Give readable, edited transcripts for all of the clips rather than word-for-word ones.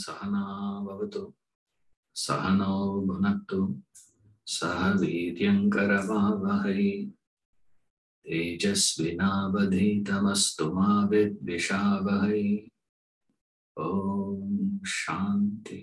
सहना भवतु सहनौ भुनक्तु सह वीर्यङ्करवावहै तेजस्विनावधीतमस्तु मा विद्विषावहै। Om Shanti.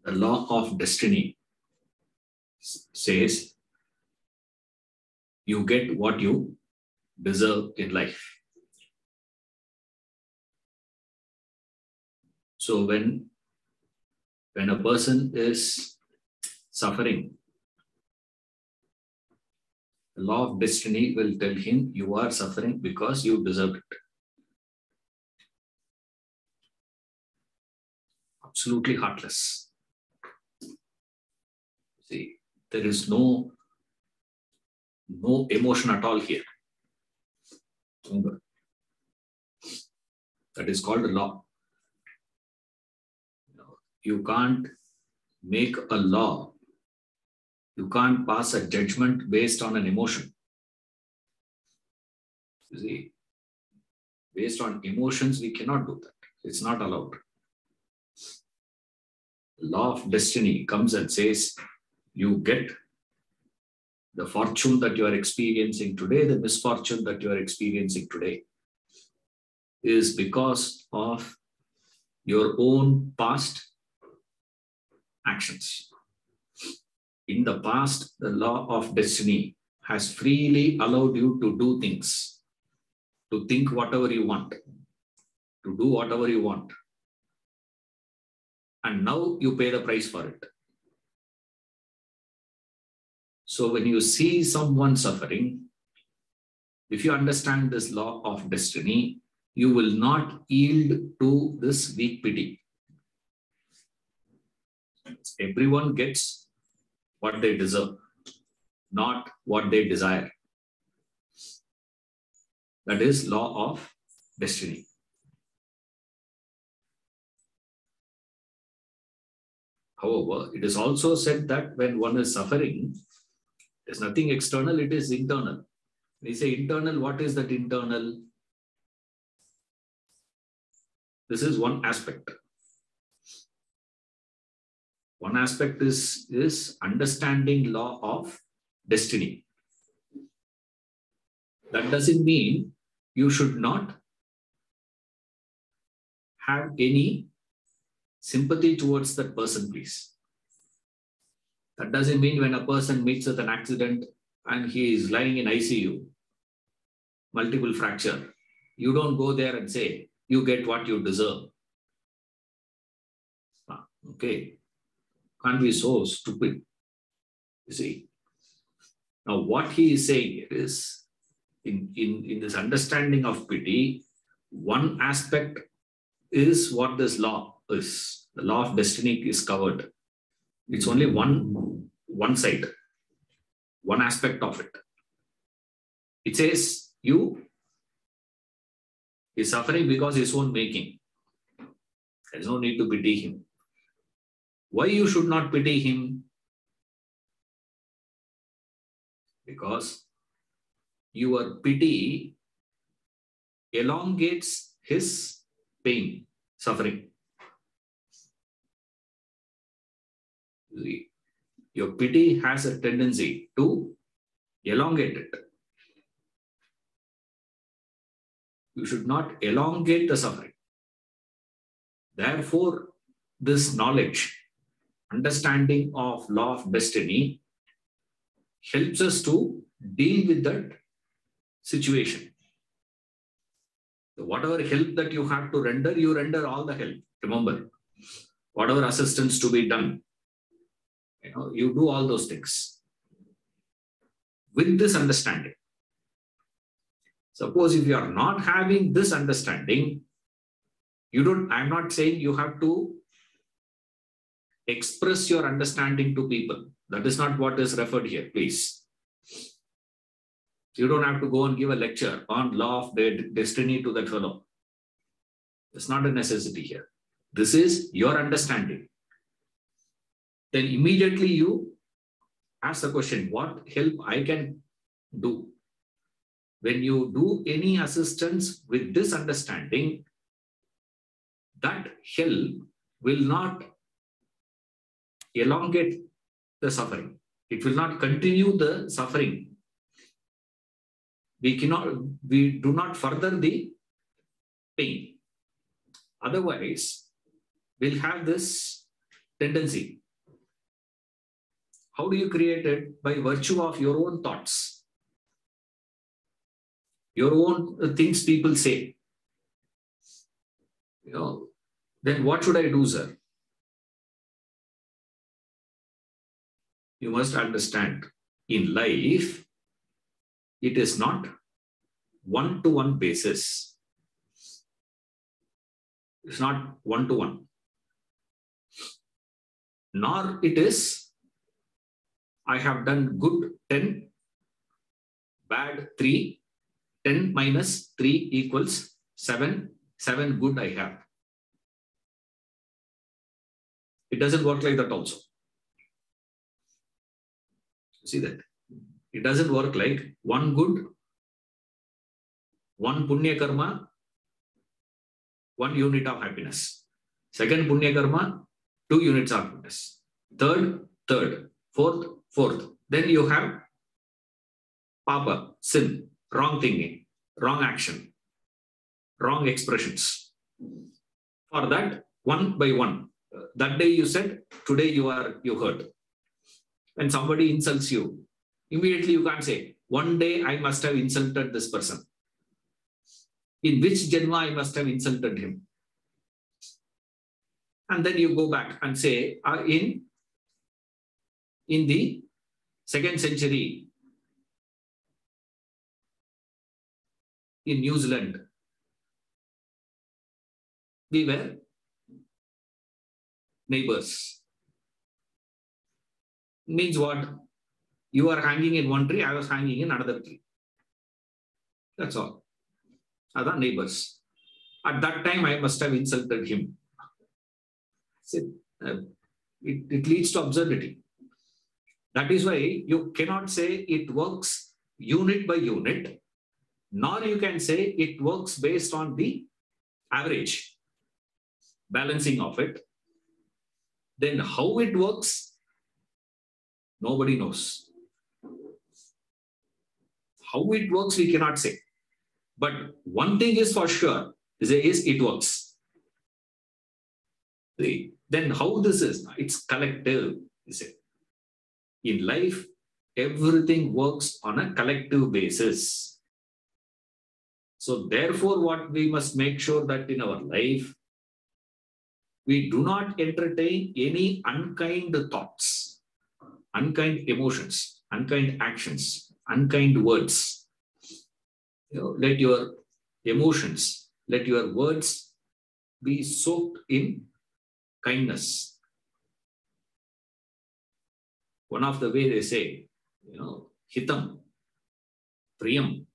The law of destiny says you get what you deserve in life. So when a person is suffering, the law of destiny will tell him you are suffering because you deserve it. Absolutely heartless. See, there is no emotion at all here. Remember, that is called a law. You can't make a law. You can't pass a judgment based on an emotion. You see, based on emotions, we cannot do that. It's not allowed. The law of destiny comes and says, you get the fortune that you are experiencing today, the misfortune that you are experiencing today is because of your own past actions. In the past, the law of destiny has freely allowed you to do things, to think whatever you want, to do whatever you want. And now you pay the price for it. So when you see someone suffering, if you understand this law of destiny, you will not yield to this weak pity. Everyone gets what they deserve, not what they desire. That is law of destiny. However, it is also said that when one is suffering, there's nothing external, it is internal. We say internal, what is that internal? This is one aspect. One aspect is understanding law of destiny. That doesn't mean you should not have any sympathy towards that person, please. That doesn't mean when a person meets with an accident and he is lying in ICU, multiple fracture, you don't go there and say, you get what you deserve. Okay. Can't be so stupid. You see. Now, what he is saying here is, in this understanding of pity, one aspect is what this law is. The law of destiny is covered. It's only one side, one aspect of it. It says you is suffering because his own making. There's no need to pity him. Why you should not pity him? Because your pity elongates his pain, suffering. Your pity has a tendency to elongate it. You should not elongate the suffering. Therefore, this knowledge, understanding of law of destiny helps us to deal with that situation. So whatever help that you have to render, you render all the help. Remember, whatever assistance to be done, you do all those things with this understanding. Suppose if you are not having this understanding, I'm not saying you have to express your understanding to people. That is not what is referred here, please. You don't have to go and give a lecture on law of destiny to that fellow. It's not a necessity here. This is your understanding. Then immediately you ask the question, what help I can do? When you do any assistance with this understanding, that help will not elongate the suffering. It will not continue the suffering. We do not further the pain. Otherwise, we'll have this tendency. How do you create it? By virtue of your own thoughts, your own things people say. Then what should I do, sir? You must understand, in life, it is not one-to-one basis. It's not one-to-one. Nor it is, I have done good 10, bad 3, 10 minus 3 equals 7, 7 good I have. It doesn't work like that also. See that? It doesn't work like 1 good, 1 punya karma, 1 unit of happiness. Second punya karma, 2 units of happiness. Third. Fourth. Then you have papa, sin, wrong thinking, wrong action, wrong expressions. For that, 1 by 1. That day you said, today you heard. When somebody insults you, immediately you can't say, one day I must have insulted this person. In which janma I must have insulted him. And then you go back and say, in the 2nd century, in New Zealand, we were neighbors. Means what? You are hanging in one tree, I was hanging in another tree. That's all. Other neighbors. At that time, I must have insulted him. It leads to absurdity. That is why you cannot say it works unit by unit, nor you can say it works based on the average balancing of it. Then how it works, nobody knows. How it works, we cannot say. But one thing is for sure, is it works. Then how this is? It's collective, you say. In life, everything works on a collective basis. So therefore, what we must make sure that in our life, we do not entertain any unkind thoughts, unkind emotions, unkind actions, unkind words. Let your emotions, let your words be soaked in kindness. One of the way they say, hitam, priyam,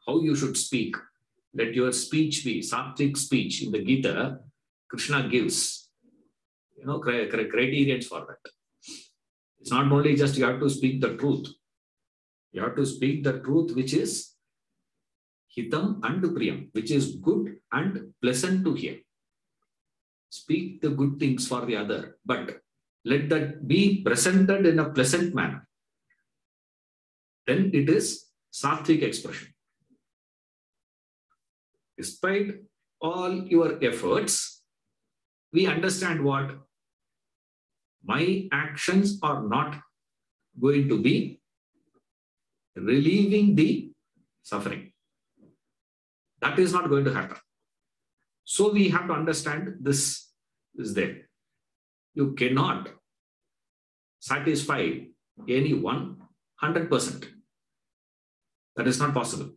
how you should speak. Let your speech be sattvic speech. In the Gita, Krishna gives, criterions for that. It's not only just you have to speak the truth. You have to speak the truth which is hitam and priyam, which is good and pleasant to hear. Speak the good things for the other, but let that be presented in a pleasant manner. Then it is sattvic expression. Despite all your efforts, we understand what? My actions are not going to be relieving the suffering. That is not going to happen. So we have to understand this is there. You cannot satisfy anyone 100%. That is not possible.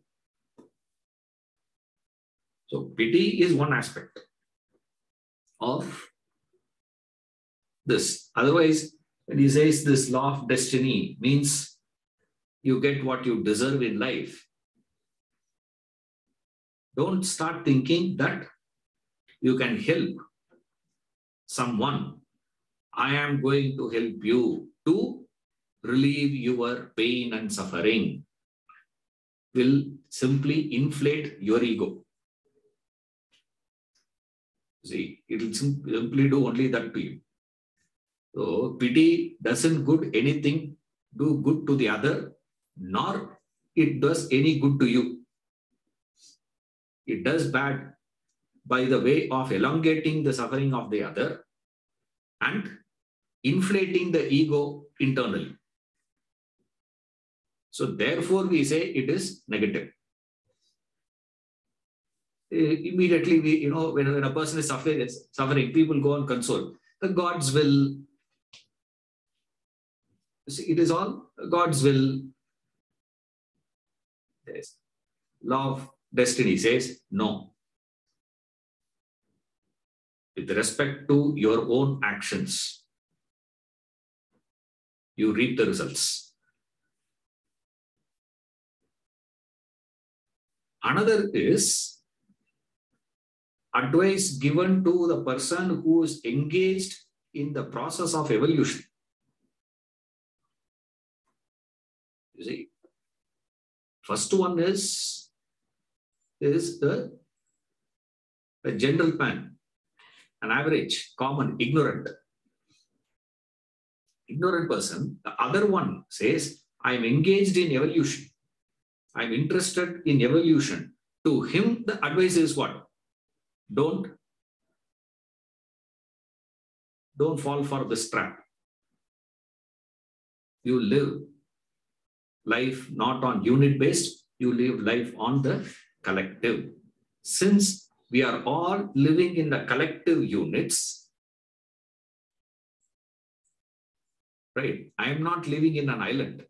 So pity is one aspect of this. Otherwise, when he says this law of destiny means you get what you deserve in life, don't start thinking that you can help someone. I am going to help you to relieve your pain and suffering. Will simply inflate your ego. See, it will simply do only that to you. So pity doesn't do good to the other, nor it does any good to you. It does bad by the way of elongating the suffering of the other and inflating the ego internally. So therefore we say it is negative. Immediately when a person is suffering, people go and console. The God's will. See, it is all God's will. Yes. Law of destiny says no. With respect to your own actions, you reap the results. Another is advice given to the person who is engaged in the process of evolution. You see, first one is the general man, an average, common, ignorant person. The other one says, I'm engaged in evolution. I'm interested in evolution. To him, the advice is what? Don't fall for this trap. You live life not on unit based, you live life on the collective. Since we are all living in the collective units, right? I am not living in an island.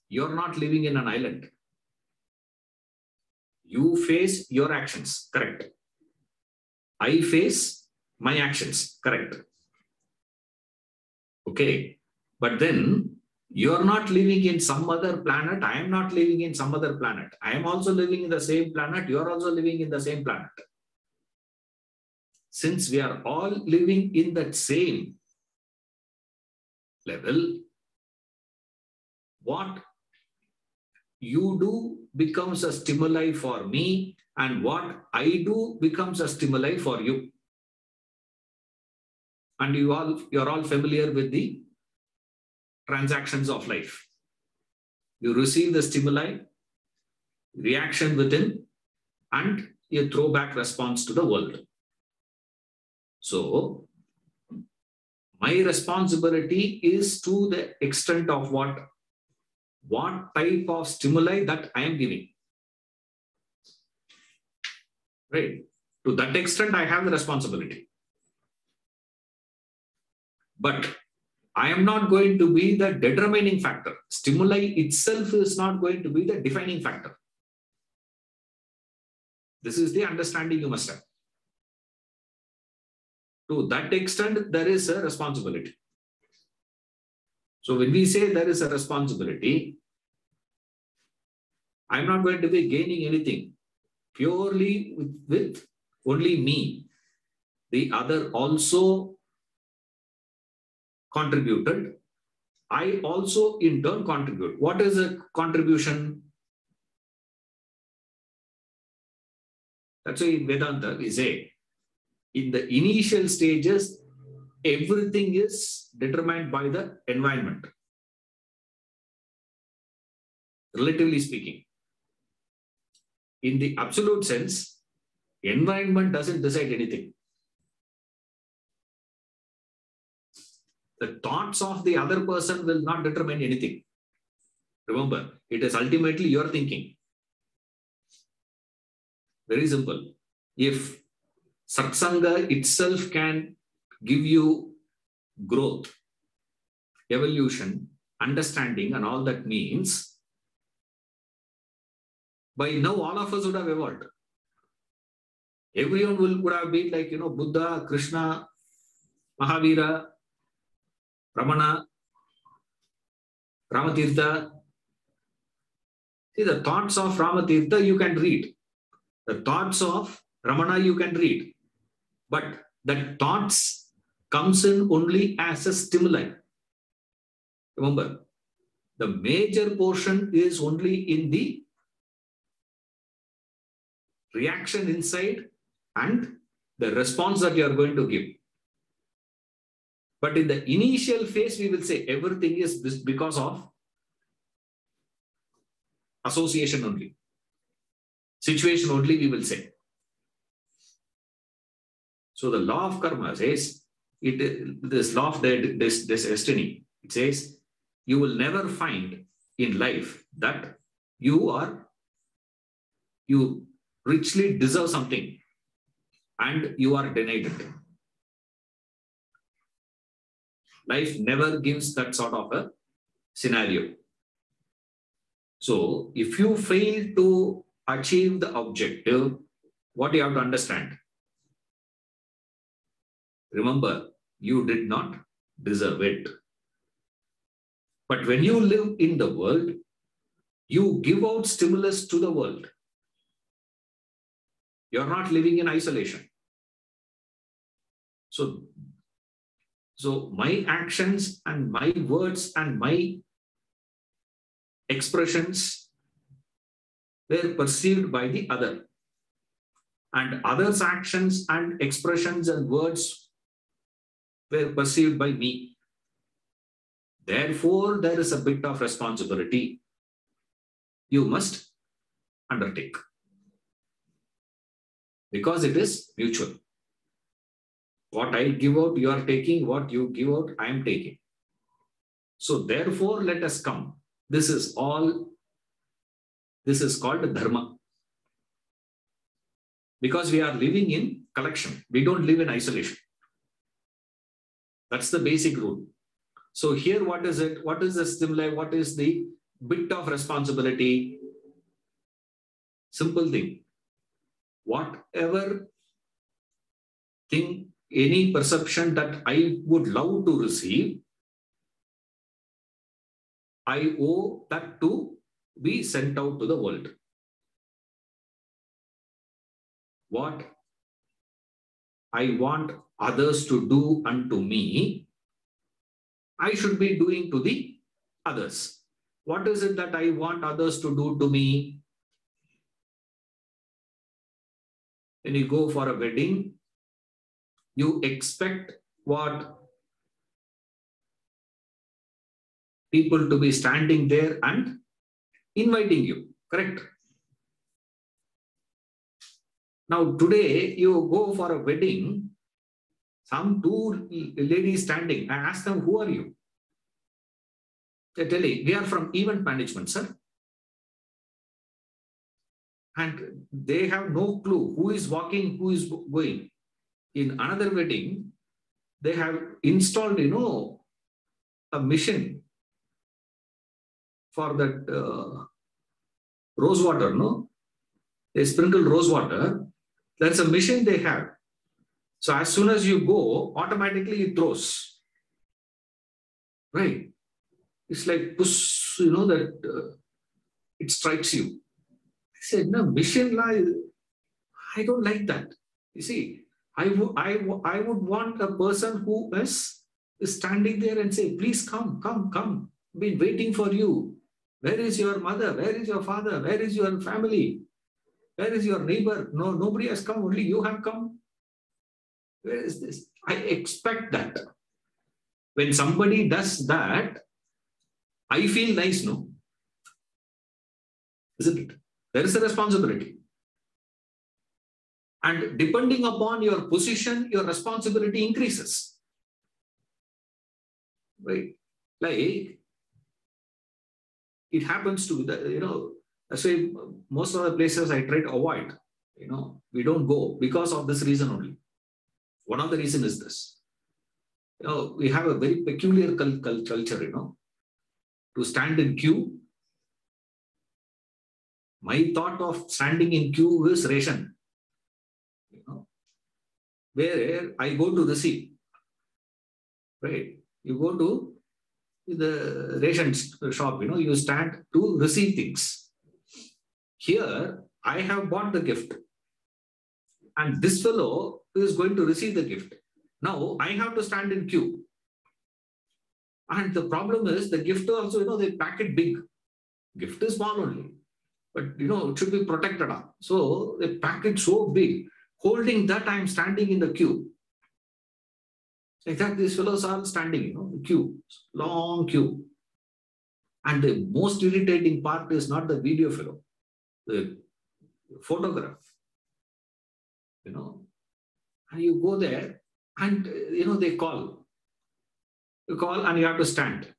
You're not living in an island. You face your actions, correct? I face my actions, correct? Okay, but then you're not living in some other planet. I am not living in some other planet. I am also living in the same planet. You're also living in the same planet. Since we are all living in that same level, what you do becomes a stimuli for me, and what I do becomes a stimuli for you. And you're all familiar with the transactions of life. You receive the stimuli, reaction within, and a throwback response to the world. So, my responsibility is to the extent of what type of stimuli that I am giving. Right? To that extent, I have the responsibility. But I am not going to be the determining factor. Stimuli itself is not going to be the defining factor. This is the understanding you must have. To that extent, there is a responsibility. So when we say there is a responsibility, I'm not going to be gaining anything purely with only me. The other also contributed. I also in turn contribute. What is a contribution? That's why in Vedanta we say, in the initial stages, everything is determined by the environment. Relatively speaking. In the absolute sense, environment doesn't decide anything. The thoughts of the other person will not determine anything. Remember, it is ultimately your thinking. Very simple. If satsanga itself can give you growth, evolution, understanding, and all that means, by now all of us would have evolved. Everyone would have been like, Buddha, Krishna, Mahavira, Ramana, Ramatirtha. See, the thoughts of Ramatirtha you can read. The thoughts of Ramana you can read. But that thoughts comes in only as a stimuli. Remember, the major portion is only in the reaction inside and the response that you are going to give. But in the initial phase, we will say everything is because of association only. Situation only, we will say. So the law of karma says, this law of this destiny, it says, you will never find in life that you richly deserve something and you are denied it. Life never gives that sort of a scenario. So if you fail to achieve the objective, what do you have to understand? Remember, you did not deserve it. But when you live in the world, you give out stimulus to the world. You're not living in isolation. So my actions and my words and my expressions were perceived by the other. And others' actions and expressions and words were perceived by me. Therefore, there is a bit of responsibility you must undertake. Because it is mutual. What I give out, you are taking. What you give out, I am taking. So therefore, let us come. This is called dharma. Because we are living in collection. We don't live in isolation. That's the basic rule. So here, what is it? What is the stimuli? What is the bit of responsibility? Simple thing. Whatever thing, any perception that I would love to receive, I owe that to be sent out to the world. What I want others to do unto me, I should be doing to the others. What is it that I want others to do to me? When you go for a wedding, you expect what? People to be standing there and inviting you, correct? Now today, you go for a wedding, some two ladies standing, I ask them, who are you? They're telling, we are from event management, sir. And they have no clue who is walking, who is going. In another wedding, they have installed, a mission for that rose water, no? They sprinkle rose water. That's a mission they have. So as soon as you go, automatically it throws. Right? It's like push, that it strikes you. I said, no, mission life, I don't like that. You see, I would want a person who is standing there and say, please come. I've been waiting for you. Where is your mother? Where is your father? Where is your family? Where is your neighbor? No, nobody has come. Only you have come. Where is this? I expect that. When somebody does that, I feel nice, no? Isn't it? There is a responsibility. And depending upon your position, your responsibility increases. Right? Like, it happens to, that's why most of the places I try to avoid, we don't go because of this reason only. One of the reasons is this. We have a very peculiar culture, to stand in queue. My thought of standing in queue is ration. where I go to receive, right? You go to the ration shop, you stand to receive things. Here, I have bought the gift, and this fellow is going to receive the gift. Now, I have to stand in queue. And the problem is the gift also, they pack it big. Gift is small only, but, it should be protected. So they pack it so big. Holding that, I am standing in the queue. Like that, these fellows are standing, queue, long queue. And the most irritating part is not the video fellow, the photograph, And you go there and, they call. You call and you have to stand.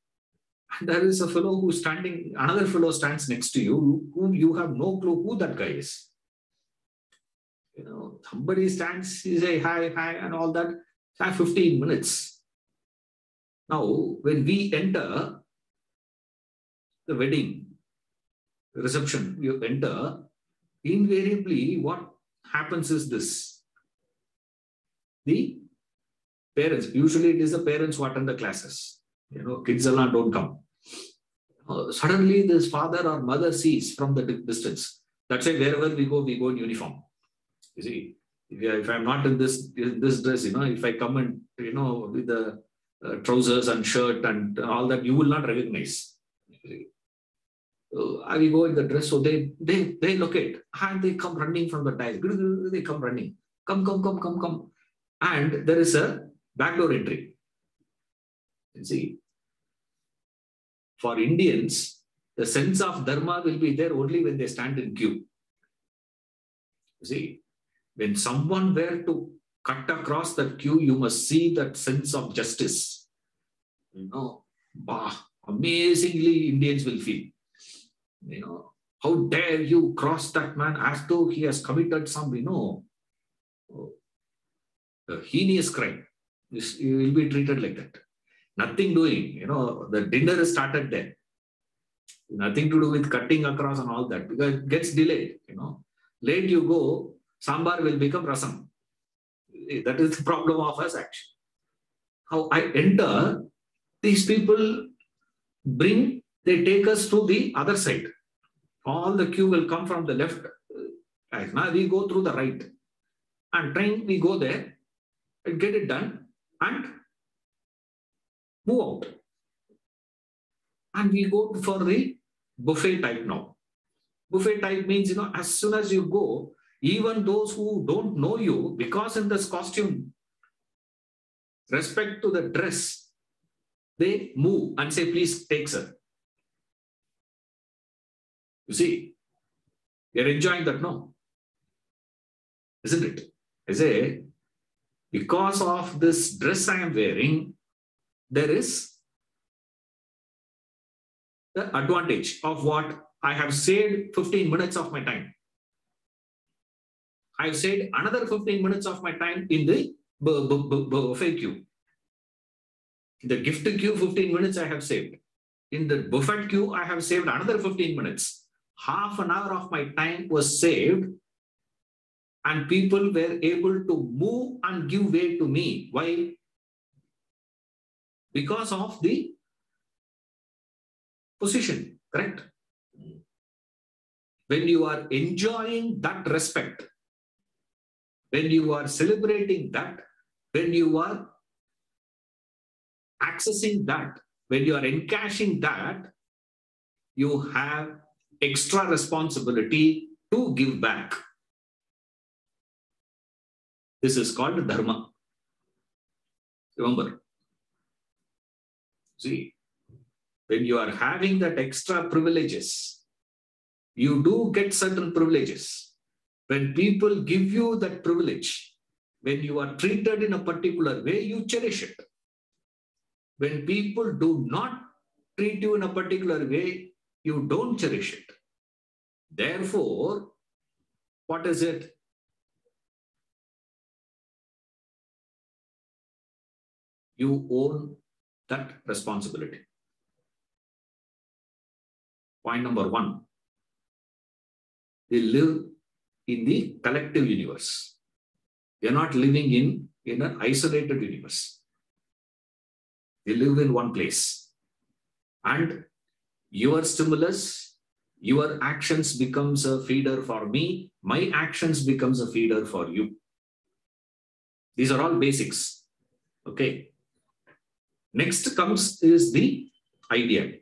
And there is a fellow who's standing, another fellow stands next to you, whom you have no clue who that guy is. Somebody stands, you say hi, and all that. 15 minutes. Now, when we enter the wedding reception, you enter, invariably what happens is this. The parents, usually it is the parents who attend the classes. Kids alone don't come. Suddenly this father or mother sees from the distance. That's why wherever we go in uniform. You see, if I'm not in this dress, if I come in, with the trousers and shirt and all that, you will not recognize. I will go in the dress, so they locate and they come running from the dial. They come running. Come. And there is a backdoor entry. You see, for Indians, the sense of dharma will be there only when they stand in queue. You see, when someone were to cut across that queue, you must see that sense of justice. Amazingly Indians will feel. How dare you cross that man as though he has committed some, a heinous crime. You will be treated like that. Nothing doing, the dinner is started there. Nothing to do with cutting across and all that, because it gets delayed, Late you go, sambar will become rasam. That is the problem of us actually. How I enter, these people they take us to the other side. All the queue will come from the left. Now we go through the right. And train, we go there and get it done and move out. And we go for the buffet type now. Buffet type means, as soon as you go, even those who don't know you, because in this costume, respect to the dress, they move and say, please take, sir. You see, you're enjoying that now, isn't it? I say, because of this dress I am wearing, there is the advantage of what I have saved 15 minutes of my time. I have saved another 15 minutes of my time in the buffet queue. In the gift queue, 15 minutes I have saved. In the buffet queue, I have saved another 15 minutes. Half an hour of my time was saved, and people were able to move and give way to me. Why? Because of the position, correct? When you are enjoying that respect, when you are celebrating that, when you are accessing that, when you are encashing that, you have extra responsibility to give back. This is called dharma. Remember, see, when you are having that extra privileges, you do get certain privileges. When people give you that privilege, when you are treated in a particular way, you cherish it. When people do not treat you in a particular way, you don't cherish it. Therefore, what is it? You own that responsibility. Point number one, we live in the collective universe. They are not living in an isolated universe. They live in one place. And your stimulus, your actions becomes a feeder for me. My actions becomes a feeder for you. These are all basics. Okay. Next comes is the idea.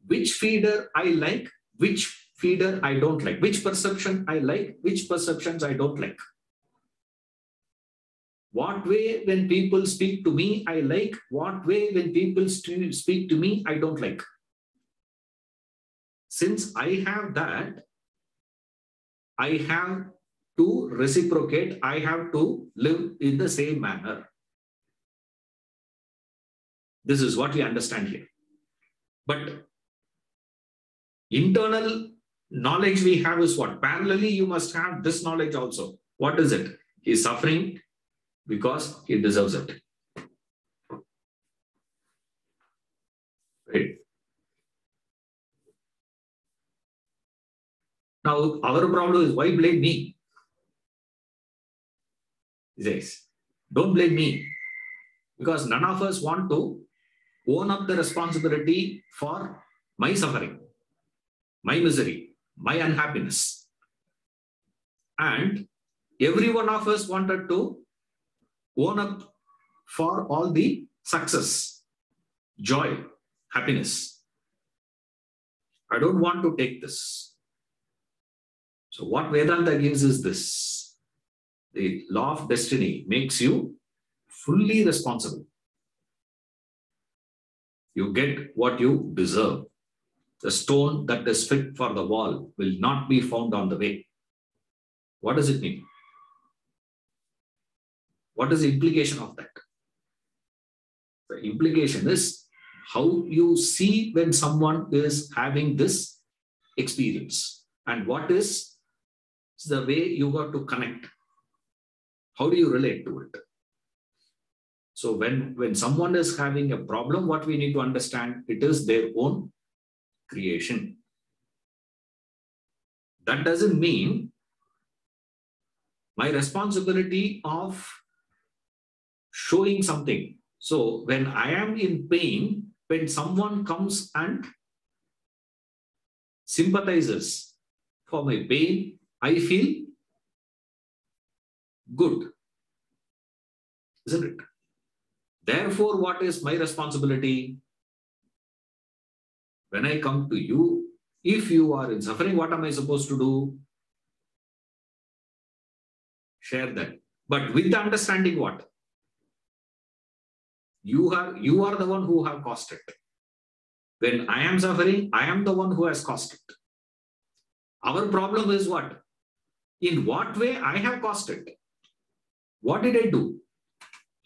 Which feeder I like, which feeder I don't like, which perception I like, which perceptions I don't like. What way when people speak to me, I like. What way when people speak to me, I don't like. Since I have that, I have to reciprocate. I have to live in the same manner. This is what we understand here. But internal knowledge we have is what? Parallelly, you must have this knowledge also. What is it? He is suffering because he deserves it. Right. Now, our problem is, why blame me? He says, don't blame me. Because none of us want to own up the responsibility for my suffering, my misery, my unhappiness. And every one of us wanted to own up for all the success, joy, happiness. I don't want to take this. So what Vedanta gives is this. The law of destiny makes you fully responsible. You get what you deserve. The stone that is fit for the wall will not be found on the way. What does it mean? What is the implication of that? The implication is how you see when someone is having this experience, and what is the way you got to connect. How do you relate to it? So when someone is having a problem, what we need to understand, it is their own creation. That doesn't mean my responsibility of showing something. So when I am in pain, when someone comes and sympathizes for my pain, I feel good, isn't it? Therefore, what is my responsibility? When I come to you, if you are in suffering, what am I supposed to do? Share that. But with the understanding what? You are the one who have caused it. When I am suffering, I am the one who has caused it. Our problem is what? In what way I have caused it? What did I do?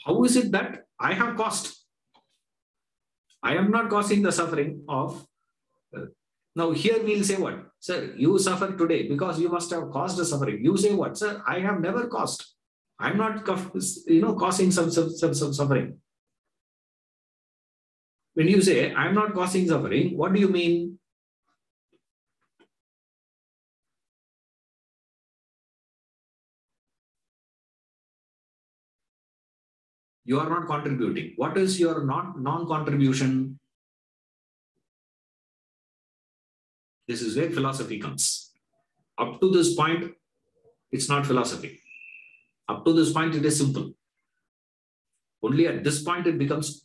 How is it that I have caused? I am not causing the suffering of... Now here we'll say what? Sir, you suffer today because you must have caused the suffering. You say what? Sir, I have never caused. I'm not causing some suffering. When you say I'm not causing suffering, what do you mean? You are not contributing. What is your non-contribution? This is where philosophy comes. Up to this point, it's not philosophy. Up to this point, it is simple. Only at this point, it becomes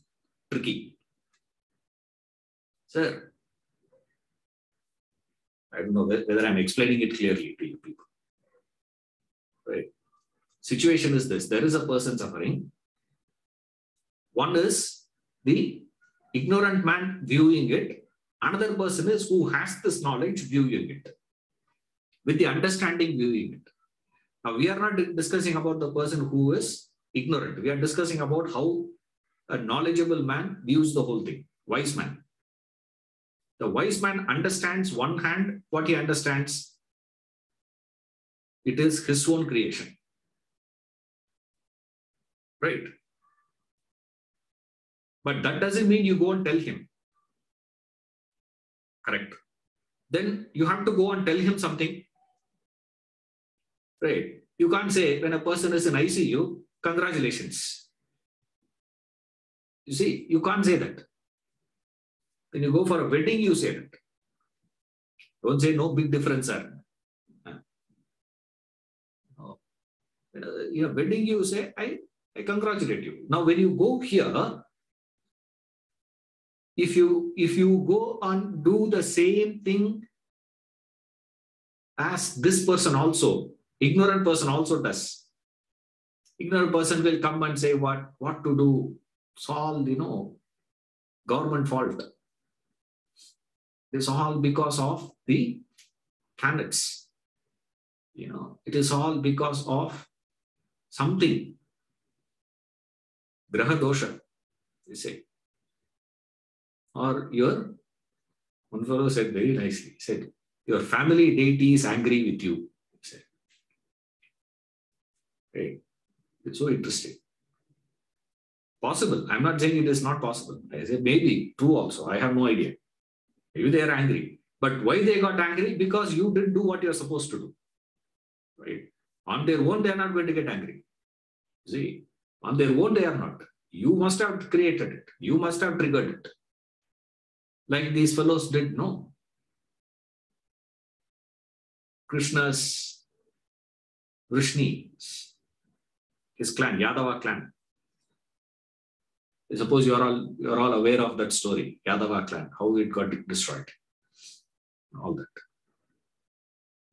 tricky. Sir, I don't know whether I'm explaining it clearly to you people. Right? Situation is this. There is a person suffering. One is the ignorant man viewing it. Another person is who has this knowledge viewing it. With the understanding viewing it. Now, we are not discussing about the person who is ignorant. We are discussing about how a knowledgeable man views the whole thing. Wise man. The wise man understands one hand what he understands. It is his own creation. Right? But that doesn't mean you go and tell him. Correct. Then you have to go and tell him something. Right. You can't say when a person is in ICU, congratulations. You see, you can't say that. When you go for a wedding, you say that. Don't say no big difference, sir. In a wedding, you say, I congratulate you. Now, when you go here, if you go and do the same thing as this person also, ignorant person also does. Ignorant person will come and say what to do, solve, government fault. It's all because of the planets. It is all because of something. Graha dosha, they say. Or one fellow said very nicely, he said, your family deity is angry with you. He said. Right. It's so interesting. Possible. I'm not saying it is not possible. I say maybe true also. I have no idea. Maybe they are angry. But why they got angry? Because you didn't do what you're supposed to do. Right? On their own, they are not going to get angry. See, on their own, they are not. You must have created it. You must have triggered it. Like these fellows did, no? Krishna's Vrishni, his clan, Yadava clan. I suppose you're all aware of that story, Yadava clan, how it got destroyed. All that.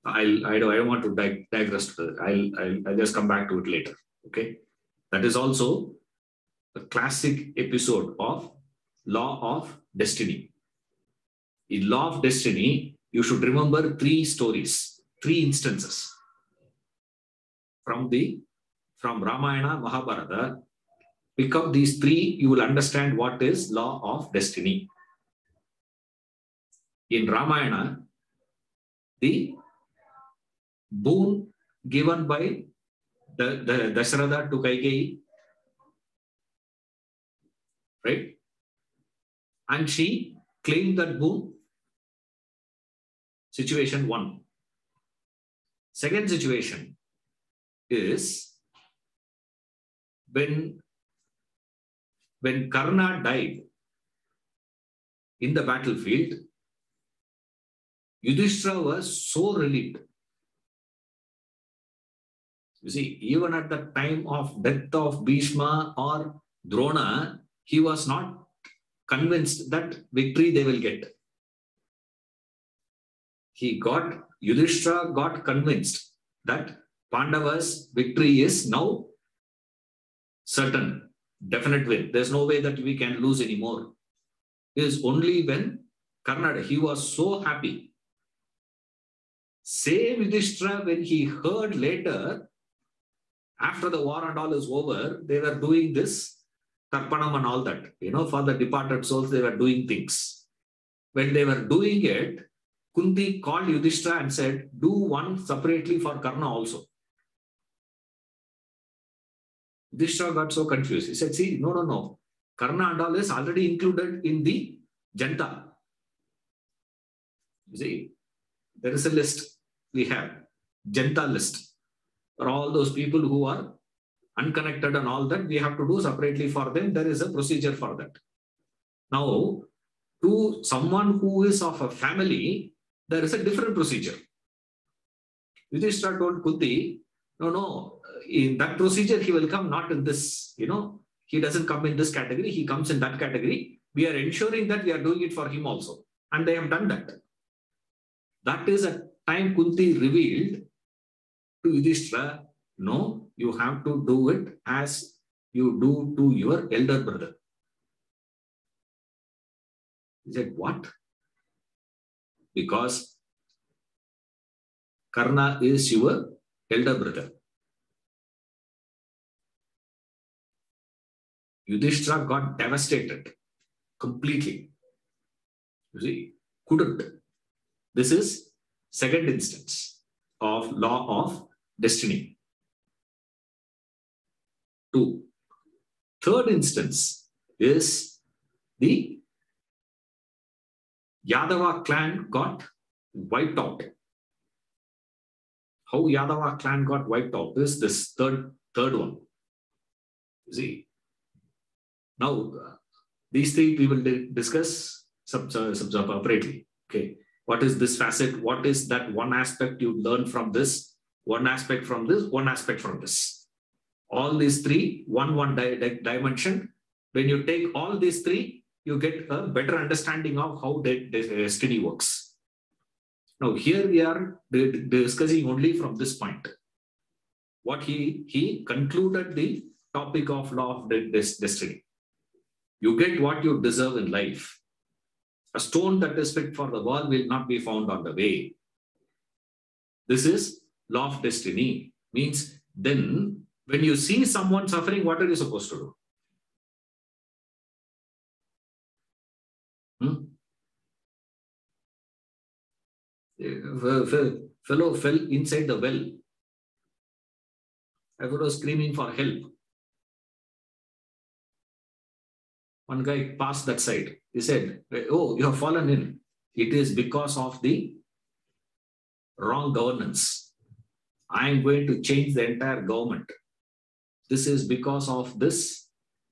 I don't want to digress to that. I'll just come back to it later. Okay. That is also a classic episode of Law of Destiny. In Law of Destiny, you should remember 3 stories, 3 instances from Ramayana, Mahabharata. Pick up these 3, you will understand what is Law of Destiny. In Ramayana, the boon given by the Dasharatha to Kaikeyi, right? And she claimed that boon. Situation 1. Second situation is when Karna died in the battlefield, Yudhishthira was so relieved. You see, even at the time of death of Bhishma or Drona, he was not convinced that victory they will get. Yudhishthira got convinced that Pandava's victory is now certain, definite win. There's no way that we can lose anymore. It is only when Karna, he was so happy. Same Yudhishthira, when he heard later, after the war and all is over, they were doing this Tarpanam and all that. For the departed souls, they were doing things. When they were doing it, Kunti called Yudhishthira and said, do one separately for Karna also. Yudhishthira got so confused. He said, see, no. Karna and all is already included in the Janta. You see, there is a list we have, Janta list. For all those people who are unconnected and all that, we have to do separately for them. There is a procedure for that. Now, to someone who is of a family, there is a different procedure. Yudhishthira told Kunti, no, in that procedure, he will come not in this, he doesn't come in this category, he comes in that category. We are ensuring that we are doing it for him also. And they have done that. That is a time Kunti revealed to Yudhishthira, no, you have to do it as you do to your elder brother. He said, what? Because Karna is your elder brother. Yudhishthira got devastated completely. You see, couldn't. This is second instance of Law of Destiny. 2. Third instance is the Yadava clan got wiped out. how Yadava clan got wiped out is this third one. You see. Now, these three we will discuss separately. Okay. What is this facet? What is that one aspect you learn from this? One aspect from this, one aspect from this. All these three, one dimension. When you take all these three, you get a better understanding of how destiny works. Now, here we are discussing only from this point. What he concluded the topic of law of destiny. You get what you deserve in life. A stone that is fit for the wall will not be found on the way. This is law of destiny. Means then when you see someone suffering, what are you supposed to do? Fellow fell inside the well. I was screaming for help. One guy passed that side. He said, oh, you have fallen in. It is because of the wrong governance. I am going to change the entire government. This is because of this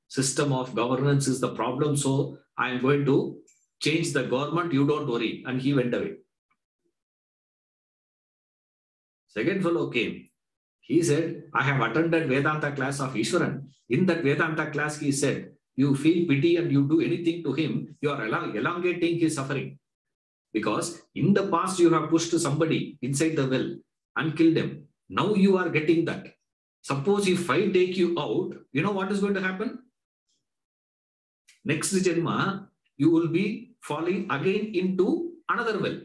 system of governance is the problem. So I am going to change the government. You don't worry. And he went away. Second fellow came. He said, I have attended Vedanta class of Ishwaran. In that Vedanta class, he said, you feel pity and you do anything to him, you are elongating his suffering. Because in the past, you have pushed somebody inside the well and killed him. Now you are getting that. Suppose if I take you out, you know what is going to happen? Next Janma, you will be falling again into another well.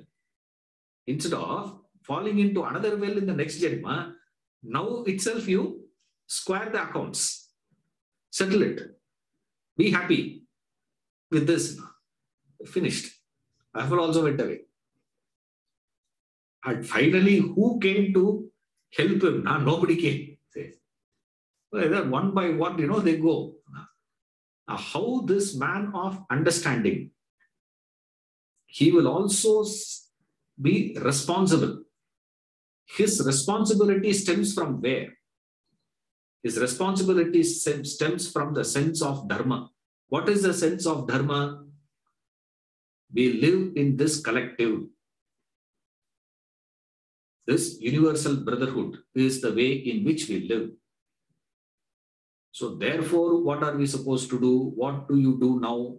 Instead of falling into another well in the next Janma, now itself you square the accounts, settle it. Be happy with this. Finished. After also went away. And finally, who came to help him? Nobody came. Well, one by one, they go. Now, how this man of understanding, he will also be responsible. His responsibility stems from where? His responsibility stems from the sense of dharma. What is the sense of dharma? We live in this collective. This universal brotherhood is the way in which we live. So therefore, what are we supposed to do? What do you do now?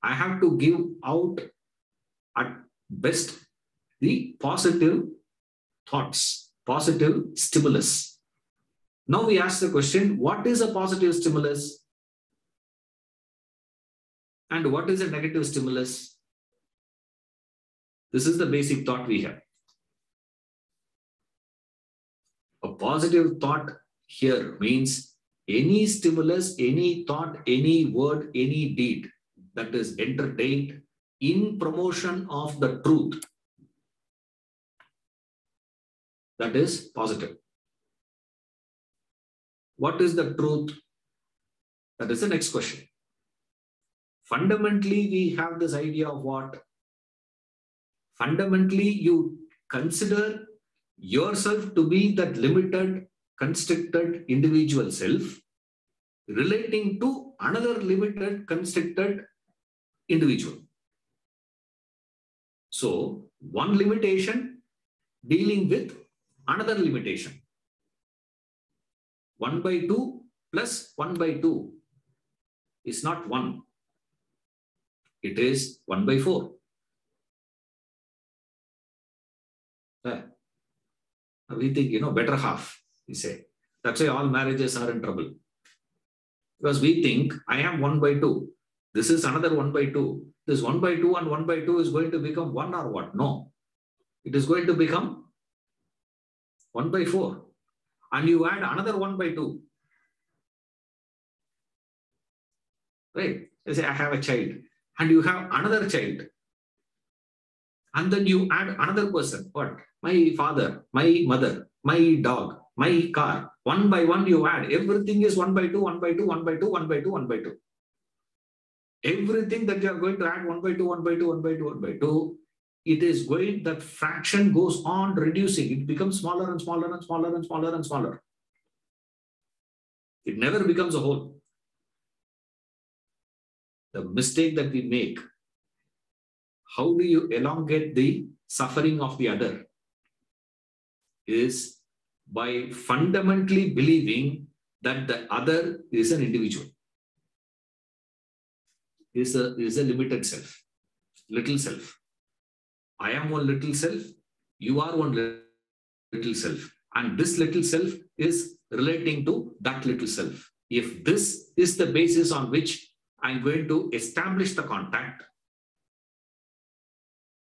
I have to give out at best the positive thoughts, positive stimulus. Now we ask the question, what is a positive stimulus? And what is a negative stimulus? This is the basic thought we have. A positive thought here means any stimulus, any thought, any word, any deed that is entertained in promotion of the truth. That is positive. What is the truth? That is the next question. Fundamentally, we have this idea of what? Fundamentally, you consider yourself to be that limited, constricted individual self relating to another limited, constricted individual. So, one limitation dealing with another limitation. 1 by 2 plus 1 by 2 is not 1. It is 1 by 4. We think, better half, we say. That's why all marriages are in trouble. Because we think, I am 1 by 2. This is another 1 by 2. This 1 by 2 and 1 by 2 is going to become 1 or what? No. It is going to become 1 by 4. And you add another 1 by 2. Right? You say, I have a child. And you have another child. And then you add another person. What? My father, my mother, my dog, my car. 1 by 1 you add. Everything is 1 by 2, 1 by 2, 1 by 2, 1 by 2, 1 by 2. Everything that you are going to add 1 by 2, 1 by 2, 1 by 2, 1 by 2, 1 by 2 it is going, that fraction goes on reducing. It becomes smaller and smaller and smaller and smaller and smaller. It never becomes a whole. The mistake that we make, how do you elongate the suffering of the other, is by fundamentally believing that the other is an individual, is a limited self, little self. I am one little self, you are one little self, and this little self is relating to that little self. If this is the basis on which I'm going to establish the contact,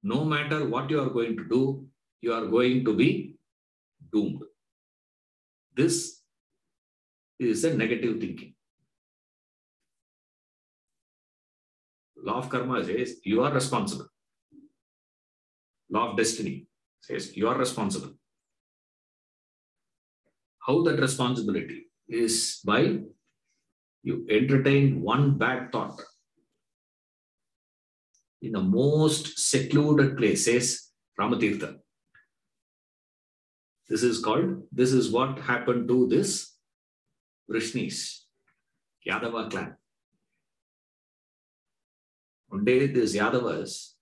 no matter what you are going to do, you are going to be doomed. This is a negative thinking. Law of karma says you are responsible. Law of destiny says you are responsible. How that responsibility is by you entertain one bad thought in the most secluded place, says Ramatirtha. This is what happened to this Vrishnis, Yadava clan. One day, these Yadavas,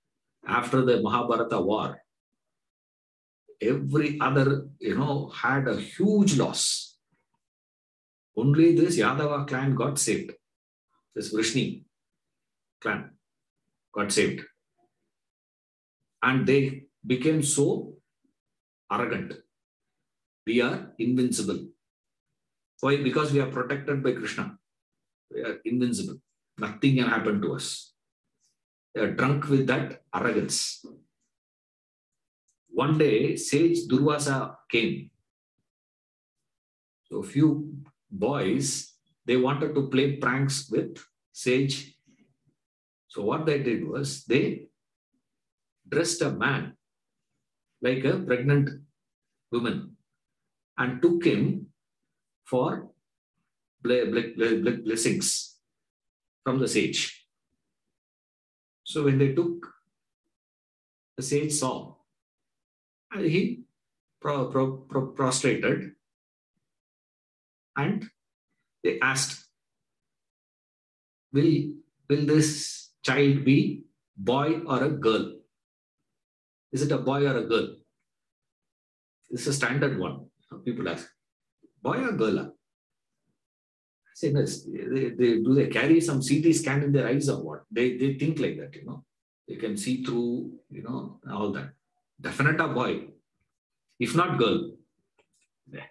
after the Mahabharata war, every other, had a huge loss. Only this Yadava clan got saved. This Vrishni clan got saved. And they became so arrogant. We are invincible. Why? Because we are protected by Krishna. We are invincible. Nothing can happen to us. They are drunk with that arrogance. One day, sage Durvasa came. So a few boys, they wanted to play pranks with sage. So what they did was, they dressed a man like a pregnant woman and took him for blessings from the sage. So when they took, the sage saw, and he prostrated, and they asked, will this child be boy or a girl? Is it a boy or a girl? This is a standard one. People ask, boy or girl? I say, do they carry some CT scan in their eyes or what? They think like that, They can see through, all that. Definite a boy. If not girl. This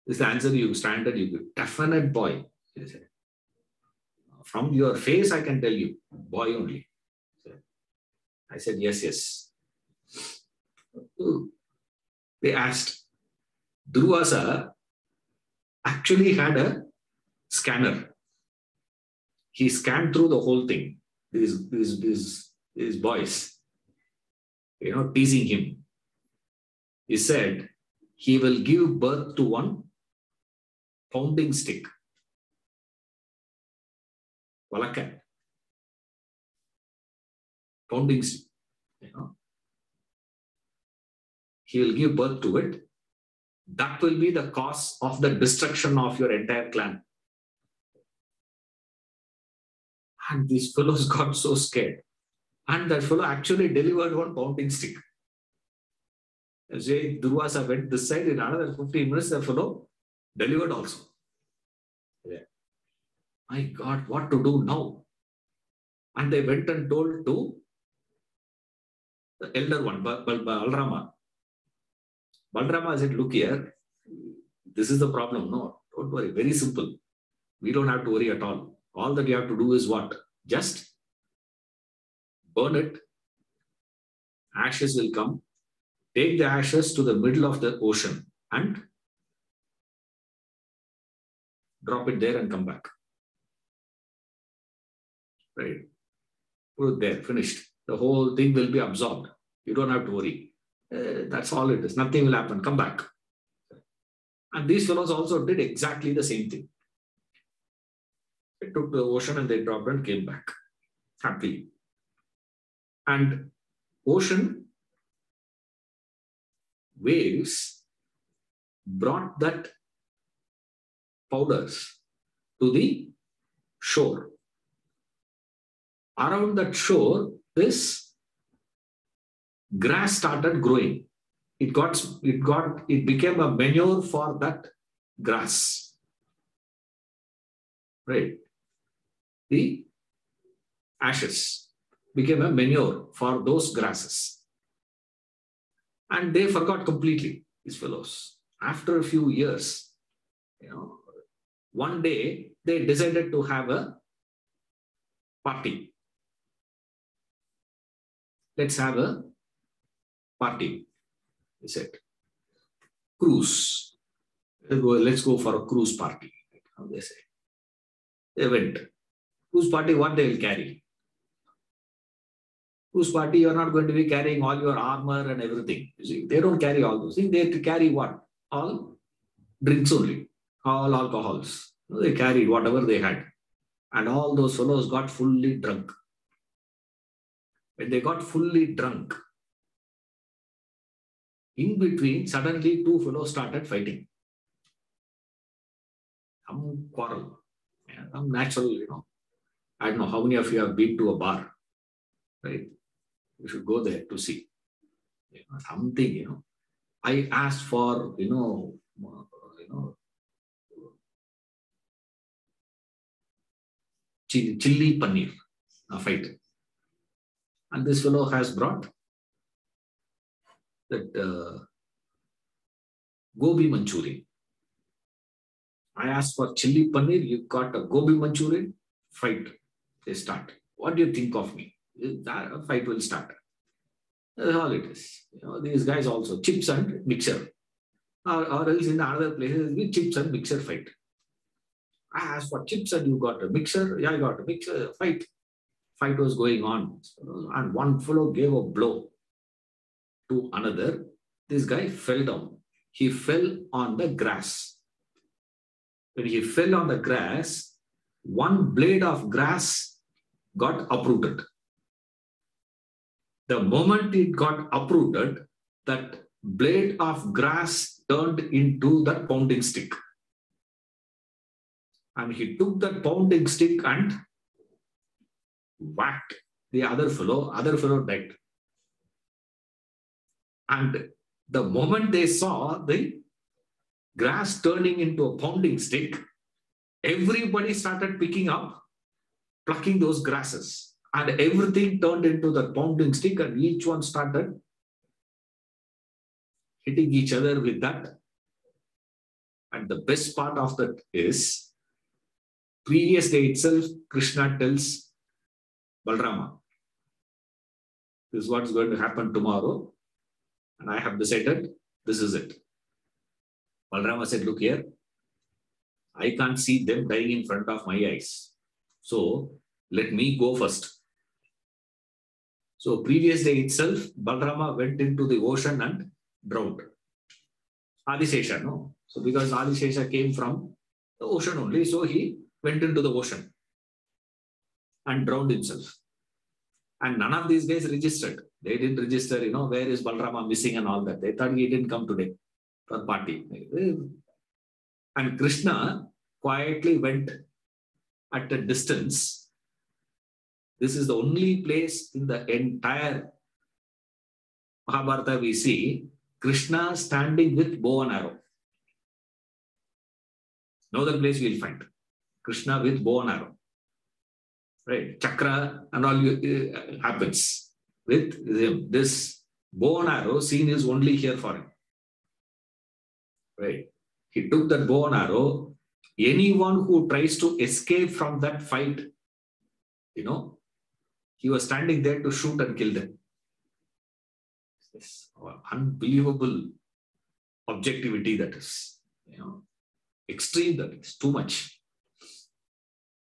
is the answer you give. Definite boy. From your face, I can tell you, boy only. I said, yes. They asked, Durvasa actually had a scanner. He scanned through the whole thing. These boys, teasing him. He said, he will give birth to one pounding stick. Valakka. Pounding stick. He will give birth to it. That will be the cause of the destruction of your entire clan. And these fellows got so scared. And that fellow actually delivered one pounding stick. As Durvasa went this side, in another 15 minutes, the fellow delivered also. Yeah. My God, what to do now? And they went and told to the elder one, Balrama. Balrama said, look here, this is the problem. No, don't worry. Very simple. We don't have to worry at all. All that you have to do is what? Just burn it. Ashes will come. Take the ashes to the middle of the ocean and drop it there and come back. Right? Put it there, finished. The whole thing will be absorbed. You don't have to worry. That's all it is. Nothing will happen. Come back. And these fellows also did exactly the same thing. They took the ocean and they dropped and came back happily. And ocean waves brought that powders to the shore. Around that shore, this grass started growing. It became a manure for that grass. Right? The ashes became a manure for those grasses. And they forgot completely, these fellows. After a few years, one day they decided to have a party. Let's have a party, they said. Cruise. Let's go for a cruise party. How they say. They went. Cruise party, what they will carry? Cruise party, you're not going to be carrying all your armor and everything. You see, they don't carry all those things. They have to carry what? All drinks only. All alcohols. They carried whatever they had. And all those fellows got fully drunk. When they got fully drunk, in between, suddenly two fellows started fighting. Some quarrel. Some natural, I don't know how many of you have been to a bar, right? You should go there to see. Something, I asked for, chili paneer, a fight. And this fellow has brought that gobi Manchurian. I asked for chili paneer, you got a gobi Manchurian, fight. They start. What do you think of me? That fight will start. That's all it is. These guys also, chips and mixer. Or else in other places, with chips and mixer fight. I asked for chips and you got a mixer. Yeah, I got a mixer. Fight. Fight was going on. And one fellow gave a blow to another. This guy fell down. He fell on the grass. When he fell on the grass, one blade of grass got uprooted. The moment it got uprooted, that blade of grass turned into that pounding stick. And he took that pounding stick and whacked the other fellow died. And the moment they saw the grass turning into a pounding stick, everybody started picking up, plucking those grasses. And everything turned into the pounding stick and each one started hitting each other with that. And the best part of that is, previous day itself, Krishna tells Balrama, this is what's going to happen tomorrow. And I have decided, this is it. Balrama said, look here, I can't see them dying in front of my eyes. So let me go first. So previous day itself, Balrama went into the ocean and drowned. Adishesha, no? So because Adishesha came from the ocean only, so he went into the ocean and drowned himself. And none of these guys registered. They didn't register, where is Balrama missing and all that. They thought he didn't come today for party. And Krishna quietly went at a distance. This is the only place in the entire Mahabharata we see Krishna standing with bow and arrow. No other place we will find Krishna with bow and arrow. Right? Chakra and all happens with him. This bow and arrow scene is only here for him. Right? He took that bow and arrow. Anyone who tries to escape from that fight, he was standing there to shoot and kill them. This unbelievable objectivity that is, extreme that is, too much.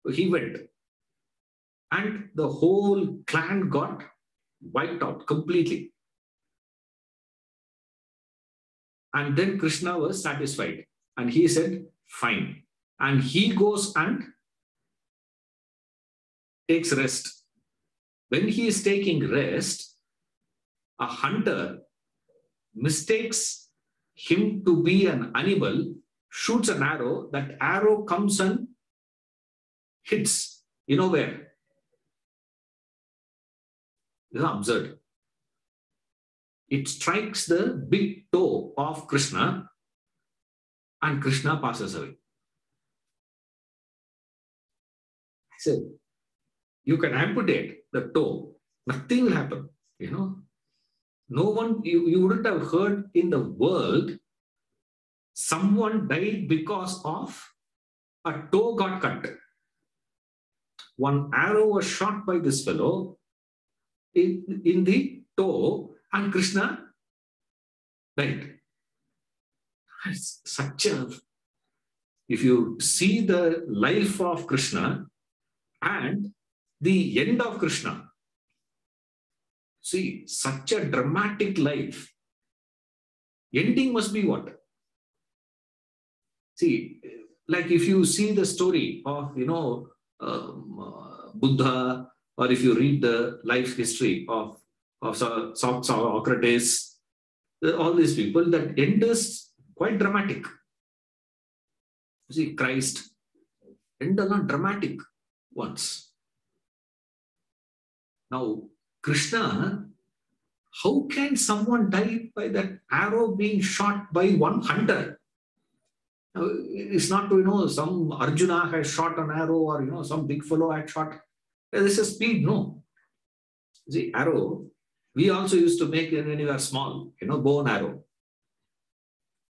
So he went. And the whole clan got wiped out completely. And then Krishna was satisfied. And he said, fine. And he goes and takes rest. when he is taking rest, a hunter mistakes him to be an animal, shoots an arrow, that arrow comes and hits, you know where? This is absurd. It strikes the big toe of Krishna and Krishna passes away. I said, you can amputate the toe, nothing will happen, you know. No one, you wouldn't have heard in the world someone died because of a toe got cut. One arrow was shot by this fellow in the toe and Krishna died. It's such a, if you see the life of Krishna and the end of Krishna, see, such a dramatic life. Ending must be what? See, like if you see the story of, you know, Buddha, or if you read the life history of Socrates, all these people, that end is quite dramatic. You see, Christ, end are not dramatic ones. Now, Krishna, how can someone die by that arrow being shot by one hunter? Now, it's not, you know, some Arjuna has shot an arrow, or, you know, some big fellow had shot. This is speed, no. See, arrow, we also used to make when we were small, you know, bow and arrow.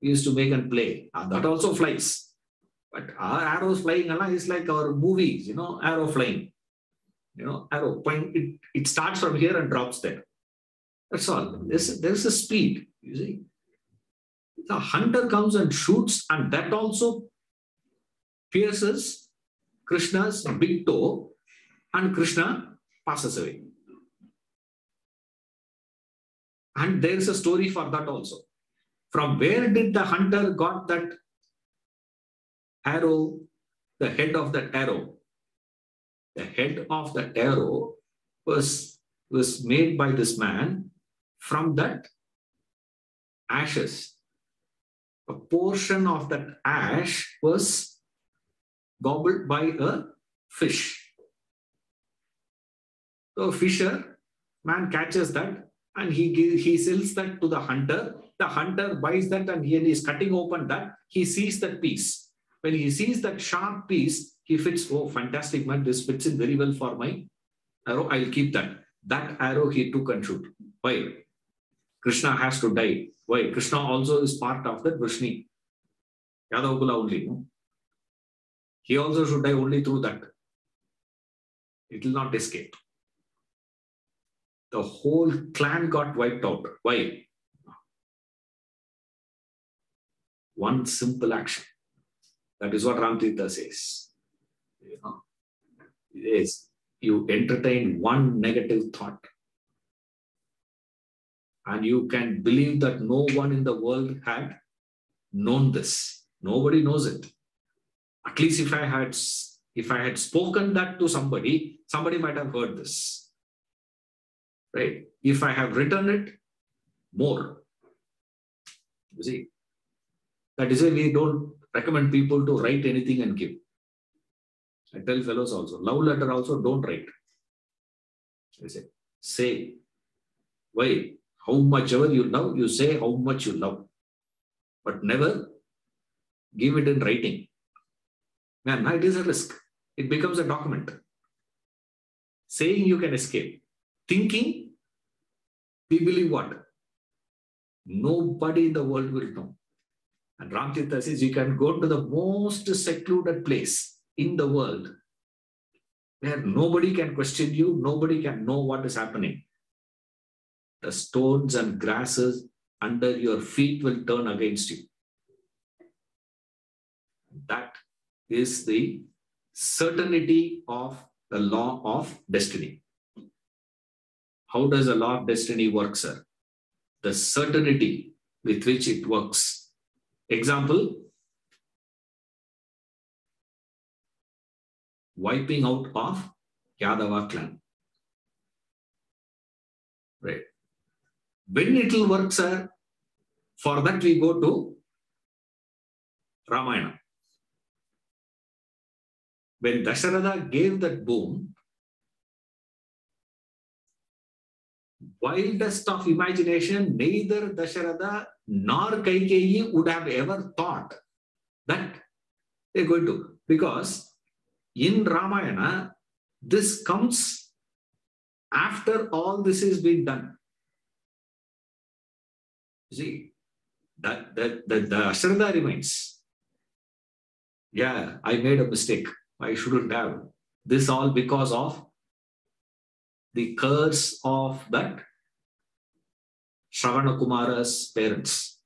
We used to make and play. That also flies. But our arrows flying is like our movies, you know, arrow flying. You know, arrow point, it starts from here and drops there. That's all. There's a speed, you see. The hunter comes and shoots, and that also pierces Krishna's big toe, and Krishna passes away. And there's a story for that also. From where did the hunter got that arrow, the head of that arrow? The head of the arrow was made by this man from that ashes. A portion of that ash was gobbled by a fish. So a fisherman catches that and he sells that to the hunter. The hunter buys that and he is cutting open that. He sees that piece. When he sees that sharp piece, he fits, oh, fantastic, man, this fits in very well for my arrow. I'll keep that. That arrow he took and shoot. Why? Krishna has to die. Why? Krishna also is part of that Vrishni. Yadavakula only. No? He also should die only through that. It will not escape. The whole clan got wiped out. Why? One simple action. That is what Ramtirtha says. You know, yes, you entertain one negative thought, and you can believe that no one in the world had known this. Nobody knows it. At least if I had spoken that to somebody, somebody might have heard this. Right? If I have written it, more. You see, that is why we don't recommend people to write anything and give. I tell fellows also, love letter also don't write. I say. Why? How much ever you love, you say how much you love. But never give it in writing. Man, it is a risk. It becomes a document. Saying you can escape. Thinking, we believe what? Nobody in the world will know. And Ramtirtha says you can go to the most secluded place in the world where nobody can question you, nobody can know what is happening. The stones and grasses under your feet will turn against you. That is the certainty of the law of destiny. How does the law of destiny work, sir? The certainty with which it works. Example, wiping out of Yadava clan. Right. When it will work, sir, for that we go to Ramayana. When Dasharatha gave that boon, wildest of imagination, neither Dasharatha nor Kaikeyi would have ever thought that they're going to. Because in Ramayana, this comes after all this is being done. See, the Dasharatha remains. Yeah, I made a mistake. I shouldn't have. This all because of the curse of that Shravana Kumara's parents.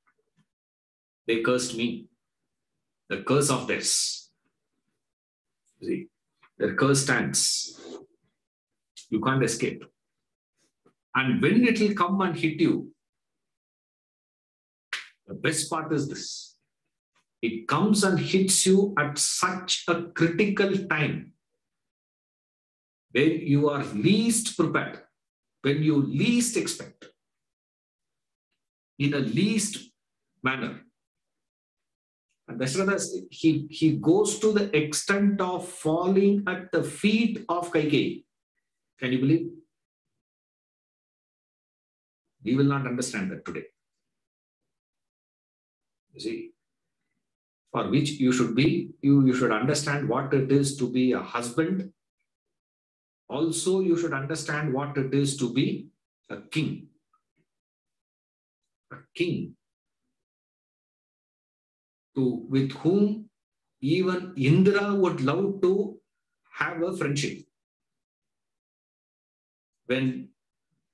They cursed me. The curse of theirs. See, their curse stands. You can't escape. And when it will come and hit you, the best part is this. It comes and hits you at such a critical time when you are least prepared, when you least expect, in a least manner. And Dasharatha, he goes to the extent of falling at the feet of Kaikeyi. Can you believe? We will not understand that today. You see, for which you should be, you should understand what it is to be a husband. Also, you should understand what it is to be a king. A king with whom even Indra would love to have a friendship. When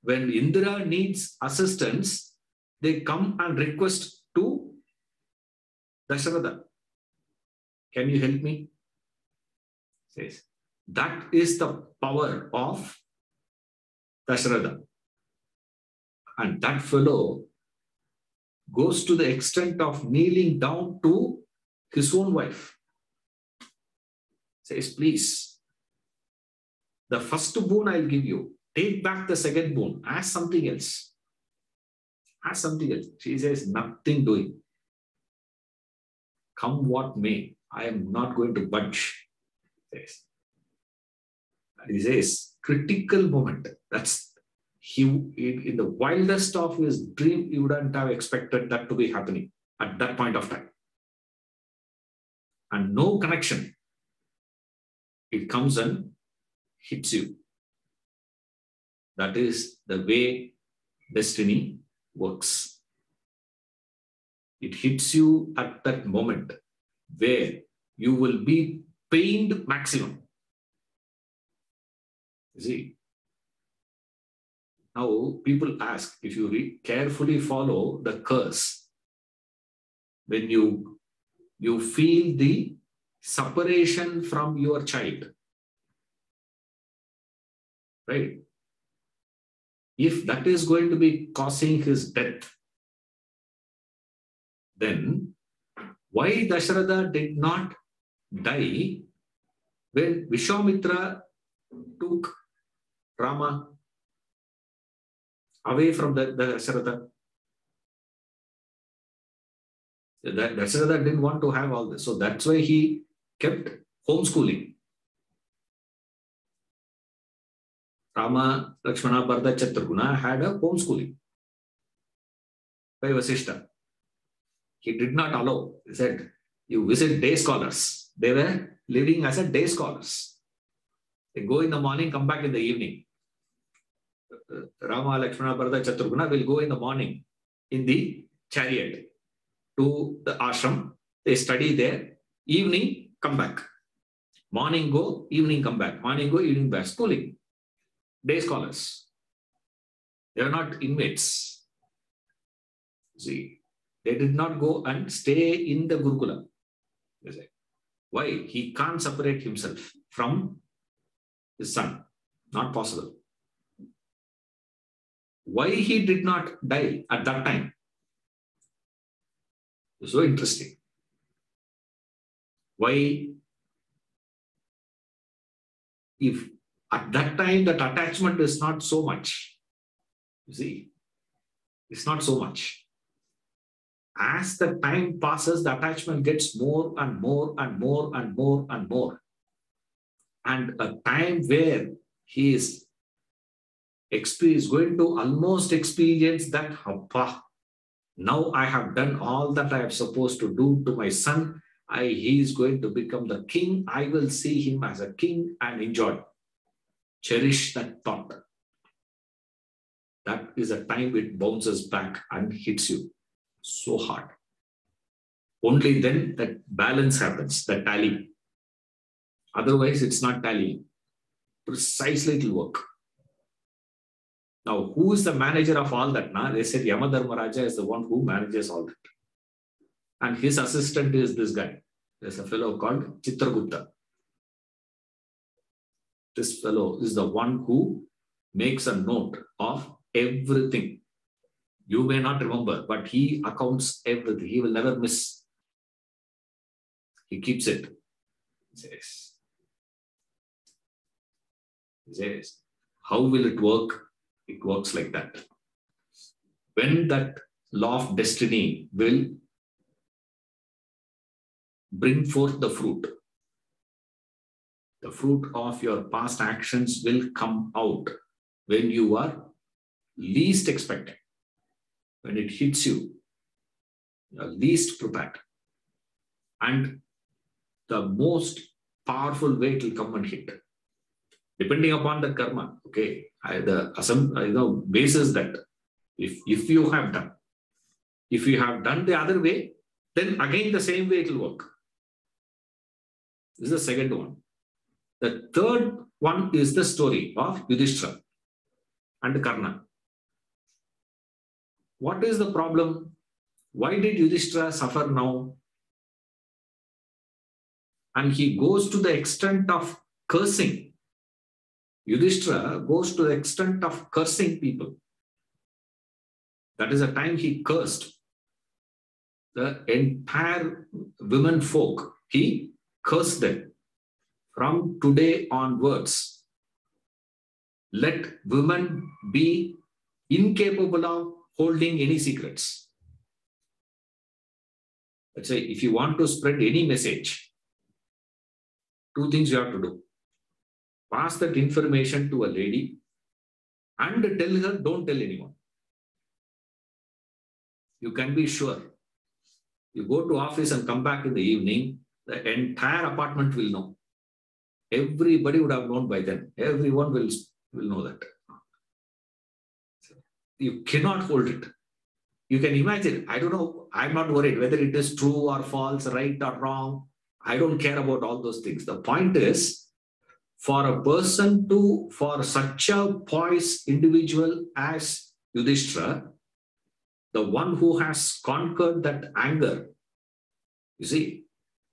Indra needs assistance, they come and request to Dasharatha, can you help me? Says, that is the power of Dasharatha. And that fellow goes to the extent of kneeling down to his own wife. Says, please, the first boon I'll give you. Take back the second boon. Ask something else. Ask something else. She says, nothing doing. Come what may, I am not going to budge. He says, critical moment. That's in the wildest of his dream, he wouldn't have expected that to be happening at that point of time. And no connection. It comes and hits you. That is the way destiny works. It hits you at that moment where you will be pained maximum. You see? Now, people ask, if you carefully follow the curse, when you feel the separation from your child, right? If that is going to be causing his death, then why Dasharatha did not die when Vishwamitra took Rama away from the Dasharatha? Dasharatha didn't want to have all this. So that's why he kept homeschooling. Rama, Lakshmana, Bharata, Shatrugna had a homeschooling by Vasishta. He did not allow. He said, you visit day scholars. They were living as a day scholars. They go in the morning, come back in the evening. Rama, Lakshmana, Bharata, Shatrugna will go in the morning in the chariot to the ashram. They study there. Evening, come back. Morning go, evening come back. Morning go, evening back. Schooling. Day scholars. They are not inmates. See, they did not go and stay in the Gurukula. Why? He can't separate himself from his son. Not possible. Why he did not die at that time? It's so interesting. Why? If at that time that attachment is not so much, You see, it's not so much. As the time passes, the attachment gets more and more and more and more and more. And a time where he is going to almost experience that, now I have done all that I am supposed to do to my son. He is going to become the king. I will see him as a king and enjoy. Cherish that thought. That is a time it bounces back and hits you so hard. Only then that balance happens, that tally. Otherwise, it's not tallying. Precisely it will work. Now, who is the manager of all that? They said Yamadharmaraja is the one who manages all that. And his assistant is this guy. There's a fellow called Chitragupta. This fellow is the one who makes a note of everything. You may not remember, but he accounts everything. He will never miss. He keeps it. He says, how will it work? It works like that. When that law of destiny will bring forth the fruit of your past actions will come out when you are least expecting. When it hits you, you are least prepared. And the most powerful way it will come and hit. Depending upon the karma, okay, the basis that if you have done the other way, then again the same way it will work. This is the second one. The third one is the story of Yudhishthira and Karna. What is the problem? Why did Yudhishthira suffer now? And he goes to the extent of cursing. Yudhishthira goes to the extent of cursing people. That is the time he cursed the entire women folk. He cursed them. From today onwards, let women be incapable of holding any secrets. Let's say if you want to spread any message, two things you have to do. Pass that information to a lady and tell her, don't tell anyone. You can be sure. You go to office and come back in the evening, the entire apartment will know. Everybody would have known by then. Everyone will know that. You cannot hold it. You can imagine. I don't know. I'm not worried whether it is true or false, right or wrong. I don't care about all those things. The point is, for such a poised individual as Yudhishthira, the one who has conquered that anger, you see,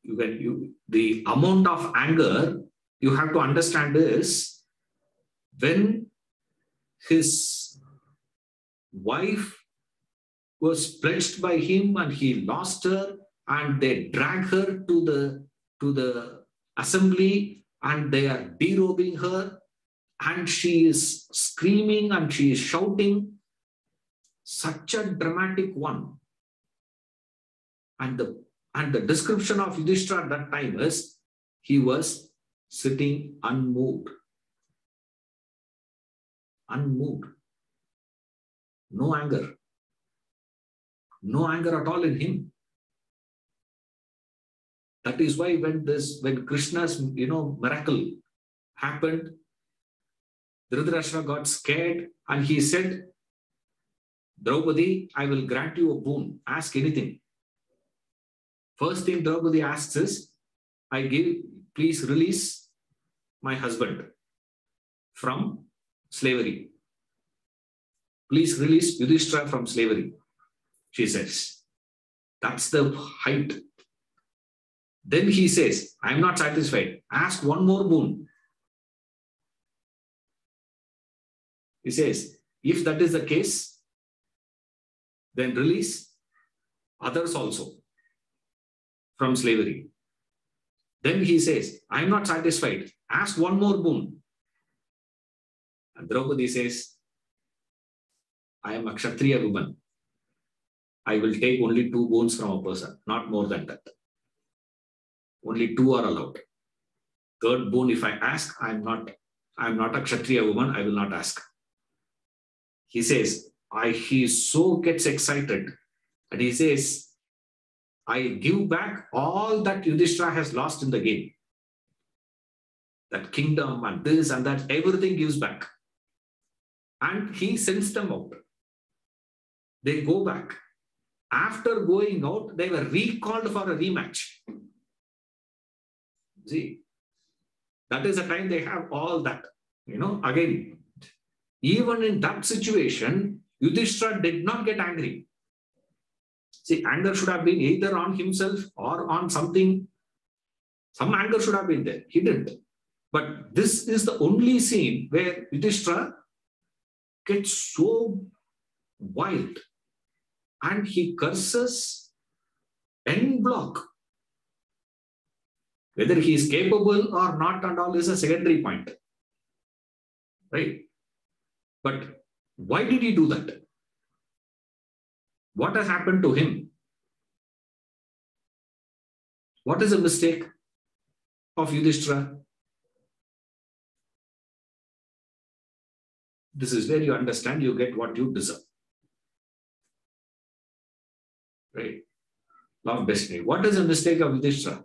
the amount of anger you have to understand is when his wife was pledged by him and he lost her and they drag her to the assembly and they are derobing her and she is screaming and she is shouting. Such a dramatic one. And the description of Yudhishthira at that time is he was sitting unmoved. Unmoved. No anger. No anger at all in him. That is why when Krishna's miracle happened, Dhritarashtra got scared and he said, Draupadi, I will grant you a boon. Ask anything. First thing Draupadi asks is, please release my husband from slavery. Please release Yudhishthira from slavery, she says. That's the height. Then he says, I am not satisfied. Ask one more boon. He says, if that is the case, then release others also from slavery. Then he says, I am not satisfied. Ask one more boon. And Draupadi says, I am a Kshatriya woman. I will take only 2 bones from a person, not more than that. Only 2 are allowed. Third bone, if I ask, I'm not a Kshatriya woman, I will not ask. He says, he so gets excited, and he says, I give back all that Yudhishthira has lost in the game. That kingdom and this and that, everything gives back. And he sends them out. They go back. After going out, they were recalled for a rematch. See, that is the time they have all that. Again, even in that situation, Yudhishthira did not get angry. See, anger should have been either on himself or on something. Some anger should have been there. He didn't. But this is the only scene where Yudhishthira gets so wild and he curses en bloc. Whether he is capable or not and all is a secondary point. Right? But why did he do that? What has happened to him? What is the mistake of Yudhishthira? This is where you understand you get what you deserve. Right? Law of destiny. What is the mistake of Yudhishthira?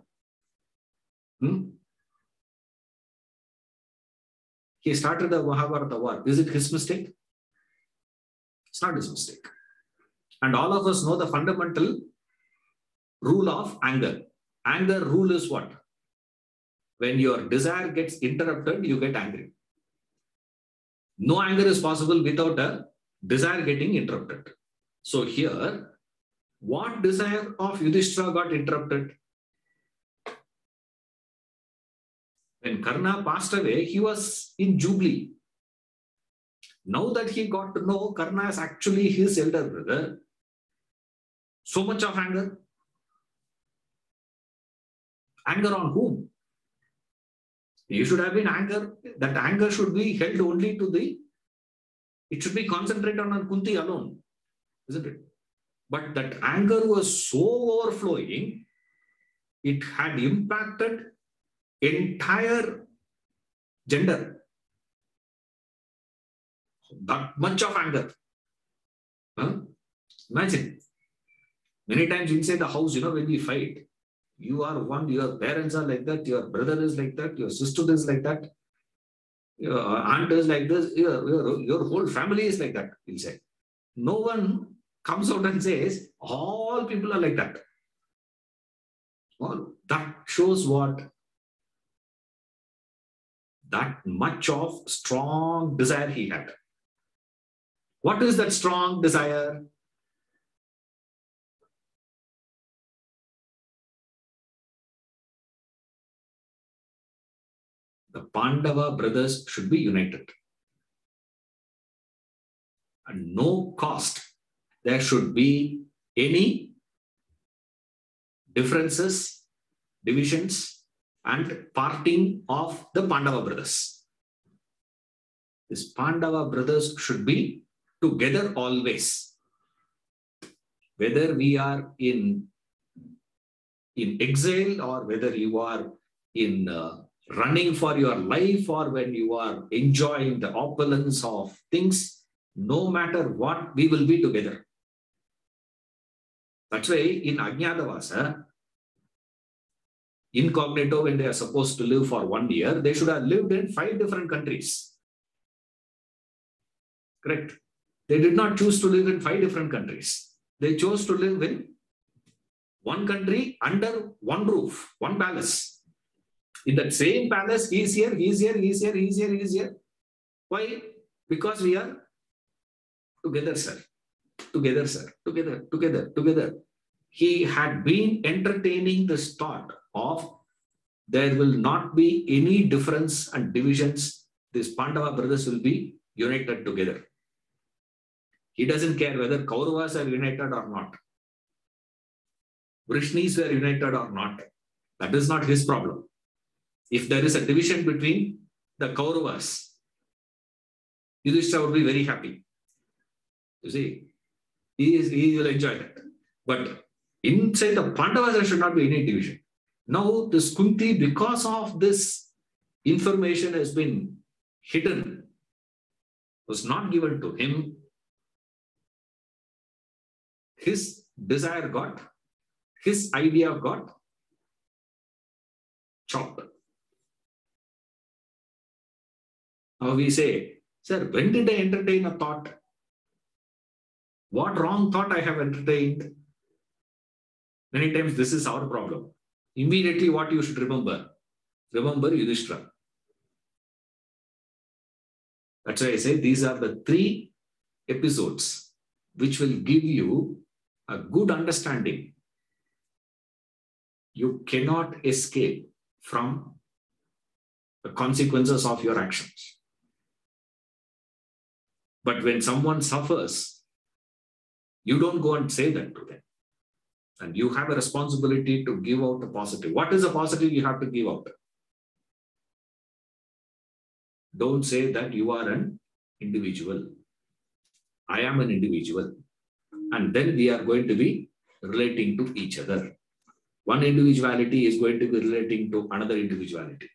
He started the Mahabharata war. Is it his mistake? It's not his mistake. And all of us know the fundamental rule of anger. Anger rule is what? When your desire gets interrupted, you get angry. No anger is possible without a desire getting interrupted. So here, what desire of Yudhishthira got interrupted? When Karna passed away, he was in jubilee. Now that he got to know Karna is actually his elder brother, so much of anger. Anger on whom? You should have been anger. That anger should be held only to it should be concentrated on Kunti alone, isn't it? But that anger was so overflowing, it had impacted entire gender. That much of anger. Imagine. Many times inside the house, when we fight, you are one, your parents are like that, your brother is like that, your sister is like that, your aunt is like this, your whole family is like that, we'll say. No one comes out and says, all people are like that. Well, that shows what? That much of strong desire he had. What is that strong desire? The Pandava brothers should be united. At no cost, there should be any differences, divisions, and parting of the Pandava brothers. These Pandava brothers should be together always. Whether we are in exile or whether you are in running for your life or when you are enjoying the opulence of things, no matter what, we will be together. That's why in Ajnatavasa, incognito, when they are supposed to live for 1 year, they should have lived in 5 different countries. Correct? They did not choose to live in 5 different countries. They chose to live in one country under one roof, one palace. In that same palace, he's here, he's here, he's here, he's here, he's here. Why? Because we are together, sir. Together, sir. Together, together, together. He had been entertaining this thought of there will not be any difference and divisions. These Pandava brothers will be united together. He doesn't care whether Kauravas are united or not. Vrishnis were united or not. That is not his problem. If there is a division between the Kauravas, Yudhishthira would be very happy. You see, he will enjoy that. But inside the Pandavas, there should not be any division. Now, this Kunti, because of this information has been hidden, was not given to him, his desire got, his idea got chopped. Now we say, sir, when did I entertain a thought? What wrong thought I have entertained? Many times this is our problem. Immediately what you should remember Yudhishthira. That's why I say these are the 3 episodes which will give you a good understanding. You cannot escape from the consequences of your actions. But when someone suffers, you don't go and say that to them. And you have a responsibility to give out a positive. What is a positive you have to give out? Don't say that you are an individual. I am an individual. And then we are going to be relating to each other. One individuality is going to be relating to another individuality.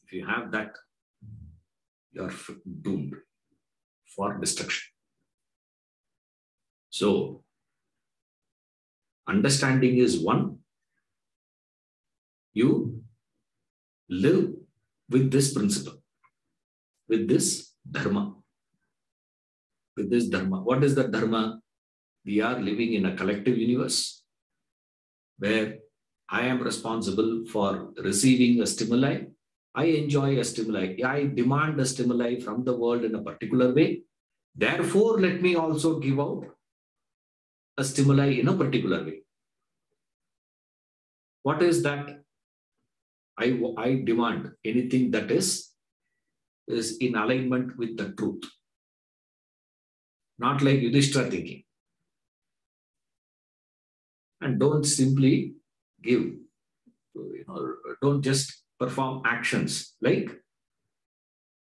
If you have that, you are doomed for destruction. So, understanding is one. You live with this principle, with this dharma. With this dharma. What is the dharma? We are living in a collective universe where I am responsible for receiving a stimuli. I enjoy a stimuli. I demand a stimuli from the world in a particular way. Therefore, let me also give out a stimuli in a particular way. What is that? I demand anything that is in alignment with the truth. Not like Yudhishthira thinking. And don't simply give, don't just perform actions like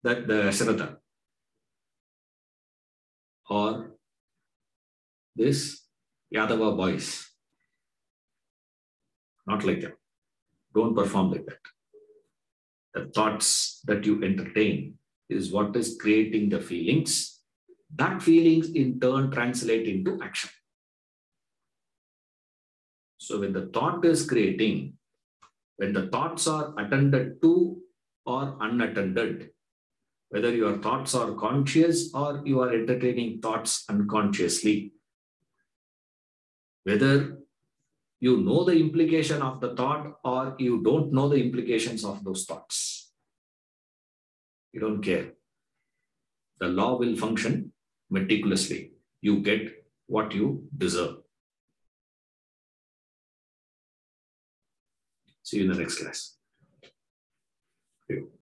that the Sharatha or this Yadava boys. Not like that. Don't perform like that. The thoughts that you entertain is what is creating the feelings. That feelings in turn translate into action. So when the thought is creating, when the thoughts are attended to or unattended, whether your thoughts are conscious or you are entertaining thoughts unconsciously, whether you know the implication of the thought or you don't know the implications of those thoughts, you don't care. The law will function meticulously. You get what you deserve. See you in the next class.